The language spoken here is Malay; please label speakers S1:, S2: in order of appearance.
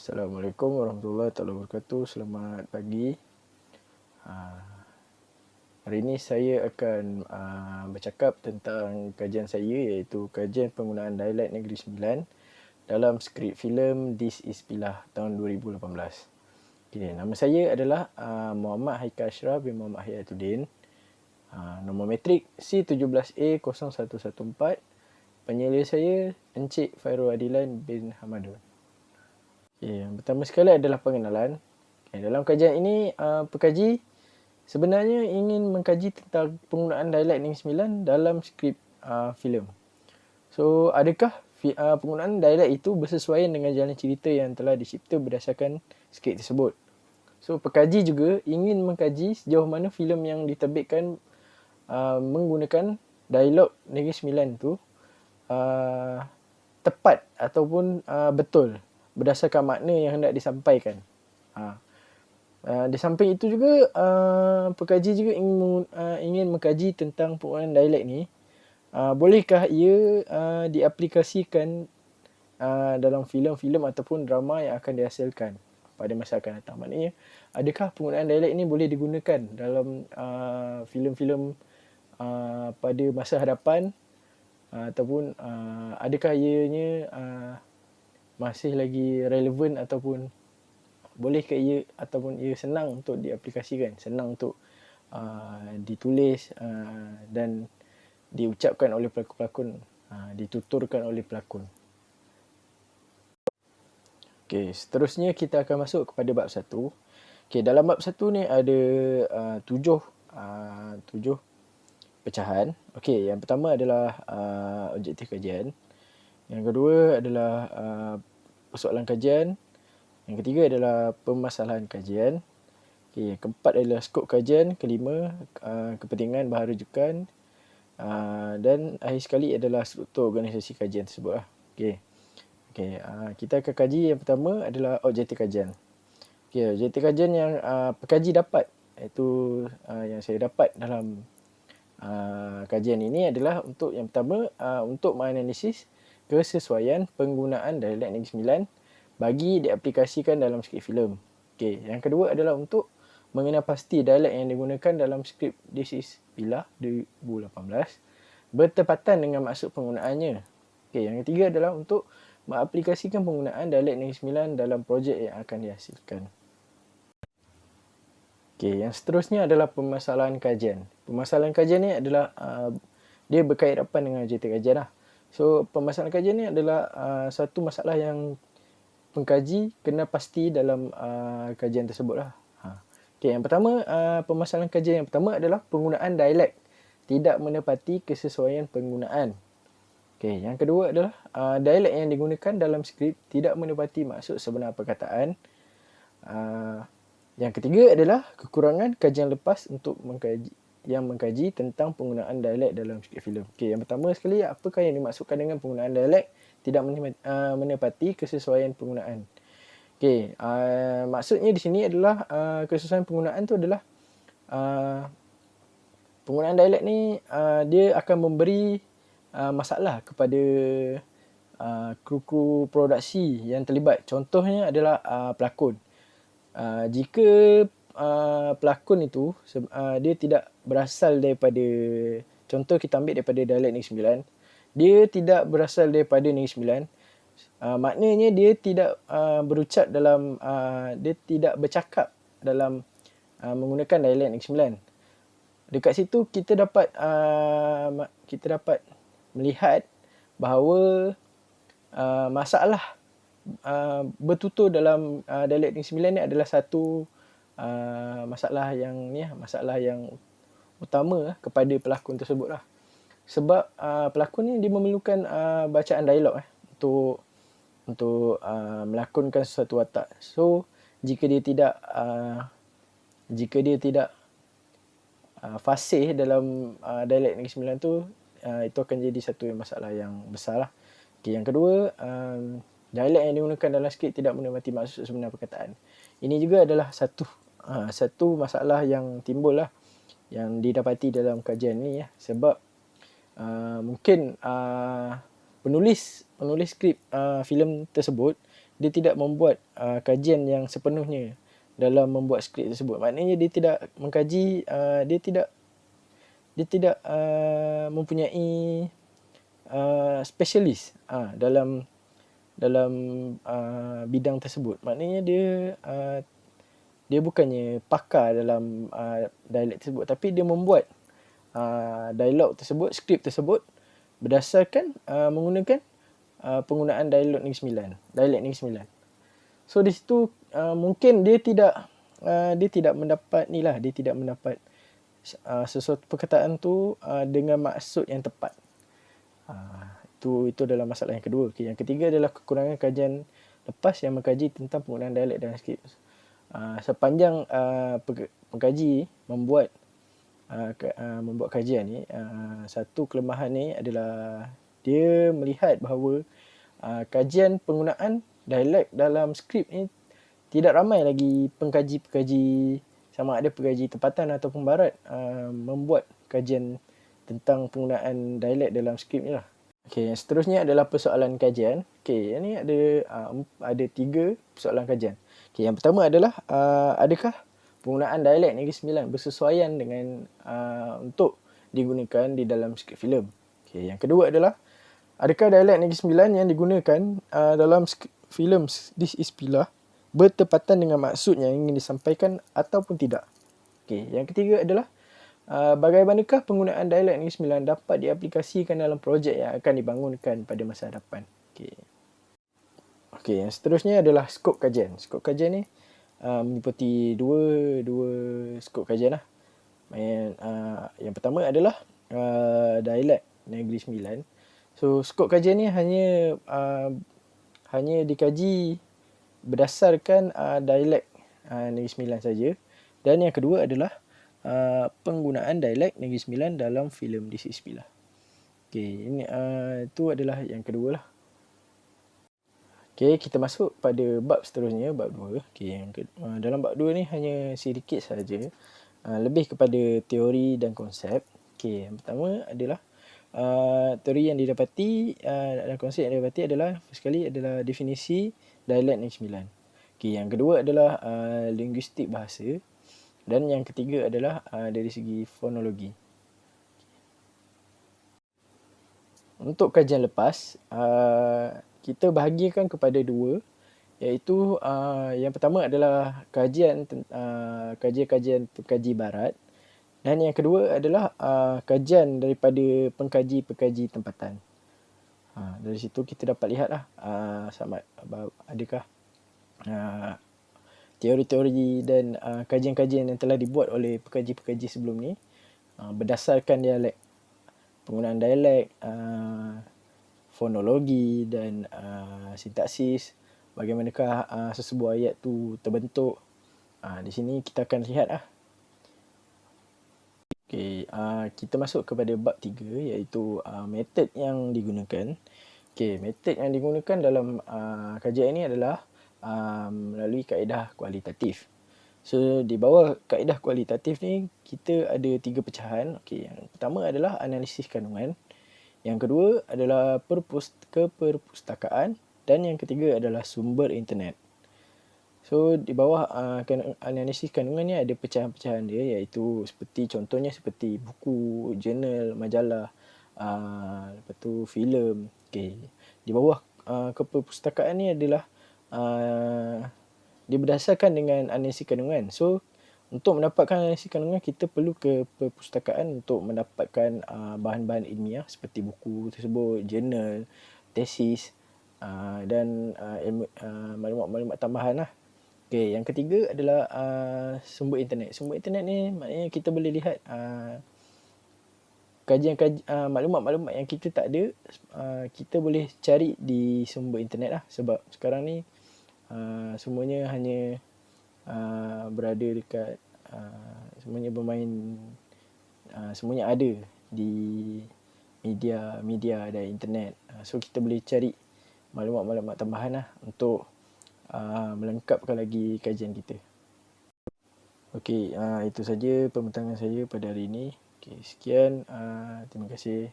S1: Assalamualaikum warahmatullahi wabarakatuh. Selamat pagi. Hari ini saya akan bercakap tentang kajian saya, iaitu kajian penggunaan dialek Negeri Sembilan dalam skrip filem This Is Pilah tahun 2018. Okay, nama saya adalah Muhammad Haikal Ashraf bin Muhammad Hayatuddin. Nombor matrik C17A0114. Penyelidik saya Encik Fairul Adilan bin Hamadun. Okay, yang pertama sekali adalah pengenalan. Okay, dalam kajian ini, pekaji sebenarnya ingin mengkaji tentang penggunaan dialek Negeri Sembilan dalam skrip filem. So, adakah penggunaan dialek itu bersesuaian dengan jalan cerita yang telah dicipta berdasarkan skrip tersebut? So, pekaji juga ingin mengkaji sejauh mana filem yang diterbitkan menggunakan dialog Negeri Sembilan itu tepat ataupun betul berdasarkan makna yang hendak disampaikan. Di samping itu juga, pekaji juga ingin mengkaji tentang penggunaan dialek ni. Bolehkah ia diaplikasikan dalam filem-filem ataupun drama yang akan dihasilkan pada masa akan datang. Maknanya, adakah penggunaan dialek ni boleh digunakan dalam filem-filem pada masa hadapan, ataupun adakah ianya masih lagi relevan, ataupun bolehkah ia ataupun ia senang untuk diaplikasikan, senang untuk ditulis dan diucapkan oleh pelakon-pelakon, dituturkan oleh pelakon. Okey, seterusnya kita akan masuk kepada bab 1. Okey, dalam bab 1 ni ada 7 pecahan. Okey, yang pertama adalah objektif kajian. Yang kedua adalah persoalan kajian. Yang ketiga adalah permasalahan kajian. Okay, yang keempat adalah skop kajian. Kelima, kepentingan bahan rujukan. Dan akhir sekali adalah struktur organisasi kajian tersebut. Okay. Kita akan kaji yang pertama adalah objektif kajian. Okay, objektif kajian yang pekaji dapat, iaitu yang saya dapat dalam kajian ini adalah untuk yang pertama, untuk menganalisis kesesuaian penggunaan dialek Negeri Sembilan bagi diaplikasikan dalam skrip filem. Okey, yang kedua adalah untuk mengenal pasti dialek yang digunakan dalam skrip This Is Pilah 2018 bertepatan dengan maksud penggunaannya. Okey, yang ketiga adalah untuk mengaplikasikan penggunaan dialek Negeri Sembilan dalam projek yang akan dihasilkan. Okey, yang seterusnya adalah permasalahan kajian. Permasalahan kajian ni adalah dia berkait rapat dengan objektif kajian lah. So, permasalahan kajian ni adalah satu masalah yang pengkaji kena pasti dalam kajian tersebut lah. Okay, yang pertama, permasalahan kajian yang pertama adalah penggunaan dialek tidak menepati kesesuaian penggunaan. Okay, yang kedua adalah dialek yang digunakan dalam skrip tidak menepati maksud sebenar perkataan. Yang ketiga adalah kekurangan kajian lepas untuk mengkaji tentang penggunaan dialek dalam skrip filem. Okay, yang pertama sekali, apakah yang dimaksudkan dengan penggunaan dialek tidak menepati kesesuaian penggunaan? Okey, maksudnya di sini adalah kesesuaian penggunaan tu adalah penggunaan dialek ni dia akan memberi masalah kepada kru-kru produksi yang terlibat. Contohnya adalah pelakon. Jika pelakon itu dia tidak berasal daripada, contoh kita ambil daripada dialek Negeri Sembilan, dia tidak berasal daripada Negeri Sembilan, maknanya dia tidak berucap dalam, dia tidak bercakap dalam menggunakan dialek Negeri Sembilan. Dekat situ kita dapat melihat bahawa masalah bertutur dalam dialek Negeri Sembilan ni adalah satu masalah yang utama kepada pelakon tersebut lah. Sebab pelakon ni dia memerlukan bacaan dialog untuk melakonkan sesuatu watak. So, jika dia tidak fasih dalam dialek Negeri Sembilan tu, itu akan jadi satu masalah yang besar lah. Okay, yang kedua, dialek yang digunakan dalam skrip tidak menepati maksud sebenar perkataan. Ini juga adalah satu masalah yang timbul lah, yang didapati dalam kajian ni ya. Sebab mungkin penulis skrip filem tersebut dia tidak membuat kajian yang sepenuhnya dalam membuat skrip tersebut. Maknanya dia tidak mengkaji, dia tidak mempunyai spesialis dalam bidang tersebut. Maknanya dia bukannya pakar dalam dialek tersebut, tapi dia membuat dialog tersebut, skrip tersebut berdasarkan menggunakan penggunaan dialek Negeri Sembilan. So di situ mungkin dia tidak mendapat sesuatu perkataan tu dengan maksud yang tepat. Itu adalah masalah yang kedua. Yang ketiga adalah kekurangan kajian lepas yang mengkaji tentang penggunaan dialek dalam skrip. Sepanjang pengkaji membuat kajian ni, satu kelemahan ni adalah dia melihat bahawa kajian penggunaan dialek dalam skrip ni tidak ramai lagi pengkaji-pengkaji, sama ada pengkaji tempatan ataupun barat, membuat kajian tentang penggunaan dialek dalam skrip ni lah. Okey, yang seterusnya adalah persoalan kajian. Okey, yang ni ada 3 persoalan kajian. Okey, yang pertama adalah adakah penggunaan dialek Negeri Sembilan bersesuaian dengan untuk digunakan di dalam skrip filem. Okey, yang kedua adalah adakah dialek Negeri Sembilan yang digunakan dalam filem This Is Pilah bertepatan dengan maksud yang ingin disampaikan ataupun tidak. Okey, yang ketiga adalah bagaimanakah penggunaan dialek Negeri Sembilan dapat diaplikasikan dalam projek yang akan dibangunkan pada masa hadapan. Okey, yang seterusnya adalah skop kajian. Skop kajian ni meliputi dua skop kajian lah. Yang pertama adalah dialek Negeri Sembilan. So skop kajian ni hanya dikaji berdasarkan dialek Negeri Sembilan saja. Dan yang kedua adalah penggunaan dialek Negeri Sembilan dalam filem This Is Pilah. Okey, ini itu adalah yang kedua lah. Okey, kita masuk pada bab seterusnya, bab 2. Okey, dalam bab 2 ni hanya sedikit saja, lebih kepada teori dan konsep. Okey, yang pertama adalah teori yang didapati dan konsep yang didapati adalah sekali adalah definisi dialek Negeri Sembilan. Okey, yang kedua adalah linguistik bahasa dan yang ketiga adalah dari segi fonologi. Untuk kajian lepas, kita bahagikan kepada 2, iaitu yang pertama adalah kajian pengkaji barat dan yang kedua adalah kajian daripada pengkaji-pengkaji tempatan. Dari situ kita dapat lihatlah sama adakah teori-teori dan kajian-kajian yang telah dibuat oleh pengkaji-pengkaji sebelum ni berdasarkan dialek, penggunaan dialek, fonologi dan sintaksis, bagaimanakah sesebuah ayat tu terbentuk. Di sini kita akan lihat lah. Okey, kita masuk kepada bab 3 iaitu metod yang digunakan. Okey, metod yang digunakan dalam kajian ini adalah melalui kaedah kualitatif. So di bawah kaedah kualitatif ni kita ada 3 pecahan. Okey, yang pertama adalah analisis kandungan. Yang kedua adalah keperpustakaan dan yang ketiga adalah sumber internet. So di bawah analisis kandungan ni ada pecahan-pecahan dia, iaitu contohnya seperti buku, jurnal, majalah, lepas tu filem. Okey. Di bawah keperpustakaan ni adalah dia berdasarkan dengan analisis kandungan. So untuk mendapatkan analisis kandungan kita perlu ke perpustakaan untuk mendapatkan bahan-bahan ilmiah seperti buku tersebut, jurnal, tesis dan maklumat-maklumat tambahan lah. Okey, yang ketiga adalah sumber internet. Sumber internet ni maknanya kita boleh lihat maklumat-maklumat yang kita tak ada, kita boleh cari di sumber internet lah. Sebab sekarang ni semuanya hanya berada dekat semuanya ada di media dan internet. So kita boleh cari maklumat-maklumat tambahan lah untuk melengkapkan lagi kajian kita. Okey, itu saja pembincangan saya pada hari ini. Okey, sekian, terima kasih.